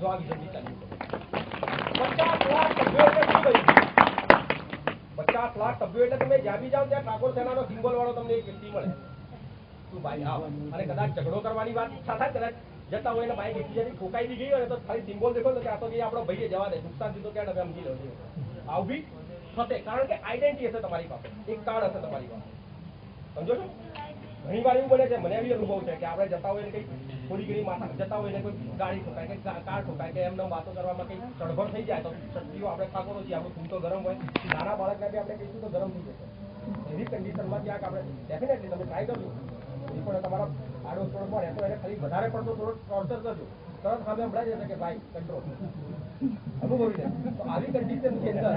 જો આ વિઝન ચાલી 50 લાખ સભ્યો એટલે શું ભાઈ 50 લાખ સભ્યો એટલે તમે જ્યાં બી જાઓ ત્યાં ઠાકોર સેનાનો સિમ્બોલ વાળો તમને એક વ્યક્તિ મળે તું ભાઈ આવ અને કદાચ ઝઘડો કરવાની વાત ઈચ્છા થાય કદાચ જતા હોય ને બાઈક એકબીજાની ઠોકાઈ બી ગઈ હોય તો ખાલી સિમ્બોલ દેખો તો ત્યાં તો કે આપણો ભાઈએ જવા દે નુકસાન દીધો ક્યાં તમે સમજી લો આવું બી થશે કારણ કે આઈડેન્ટિટી હશે તમારી પાસે એક કાર્ડ હશે તમારી પાસે સમજો છો ઘણી વાર એવું બને છે મને એવી અનુભવ છે કે આપણે જતા હોય ને કંઈક થોડી ઘણી માથા જતા હોય ને કોઈ ગાડી ઠોકાય કે કાર ઠોકાય કે એમને વાતો કરવામાં કંઈક ચડભર થઈ જાય તો શક્તિઓ આપણે ઠાકોરો છીએ આપણું ખૂન તો ગરમ હોય નાના બાળકને બી આપણે કહીશું તો ગરમ થઈ જશે એવી કન્ડિશનમાં ક્યાંક આપણે ડેફિનેટલી તમે ટ્રાય કરજો પણ તમારા આડો થોડો પડે તો એને ખાલી વધારે પડતો થોડો ટોર્ચર કરજો તરત સામે સંભળાઈ જશે કે ભાઈ કંટ્રોલ અનુભવી લે તો આવી કન્ડિશનની અંદર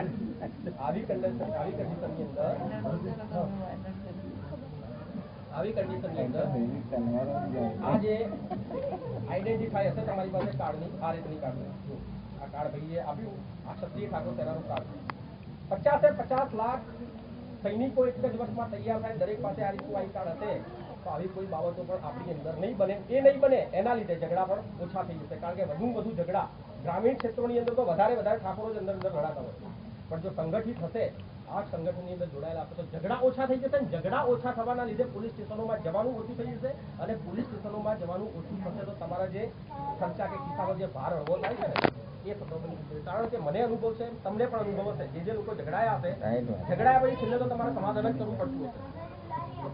આવી કન્ડિશનની અંદર આ જે આઈડેન્ટિફાઈ હશે તમારી પાસે કાર્ડની આ રીતની કાર્ડની આ કાર્ડ ભાઈએ આપ્યું આ ક્ષત્રિય ઠાકોર સેનાનું કાર્ડ 50 લાખ સૈનિકો એક જ વર્ષમાં તૈયાર થાય દરેક પાસે આ રીતનું આઈ કાર્ડ હશે તો આવી કોઈ બાબતો પણ આપણી અંદર નહીં બને એ નહીં બને એના લીધે ઝઘડા પણ ઓછા થઈ જશે કારણ કે વધુ ઝઘડા ગ્રામીણ ક્ષેત્રોની અંદર તો વધારે ઠાકોરો જ અંદર લડાતા હોય પણ જો સંગઠિત હશે આ સંગઠનની અંદર જોડાયેલા હશે તો ઝઘડા ઓછા થઈ જશે અને ઝઘડા ઓછા થવાના લીધે પોલીસ સ્ટેશનોમાં જવાનું ઓછું થઈ જશે અને પોલીસ સ્ટેશનોમાં જવાનું ઓછું થશે તો તમારા જે ખર્ચા કે ખિસ્સાનો જે ભાર હળવો થાય છે ને એ થતો બની કારણ કે મને અનુભવ છે તમને પણ અનુભવ હશે જે લોકો ઝઘડાયા હશે ઝઘડાયા પછી છેલ્લે તો તમારે સમાધાન જ કરવું પડતું હશે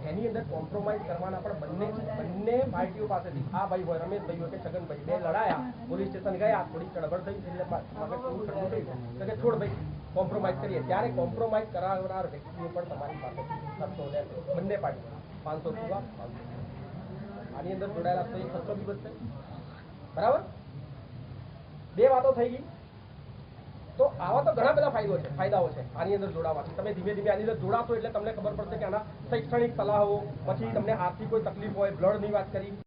એની અંદર કોમ્પ્રોમાઇઝ કરવાના પણ બંને પાર્ટીઓ પાસેથી આ ભાઈ હોય રમેશભાઈ હોય કે છગનભાઈ બે લડાયા પોલીસ સ્ટેશન ગયા થોડી ચળવળ થઈ એટલે મગજ થોડું ઠંડુ થયું કે છોડ ભાઈ કોમ્પ્રોમાઇઝ કરીએ ત્યારે કોમ્પ્રોમાઇઝ કરાવનાર વ્યક્તિઓ પણ તમારી પાસેથી ખર્ચો લેશે બંને પાર્ટીઓ 500 પૂરા 500 આની અંદર જોડાયેલા તો એ ખર્ચો બી બચશે બરાબર બે વાતો થઈ ગઈ તો આવા તો ઘણા બધા ફાયદાઓ છે આની અંદર જોડાવાથી તમે ધીમે ધીમે આની અંદર જોડાશો એટલે તમને ખબર પડશે કે આના શૈક્ષણિક સલાહો પછી તમને આર્થિક કોઈ તકલીફ હોય બ્લડની વાત કરી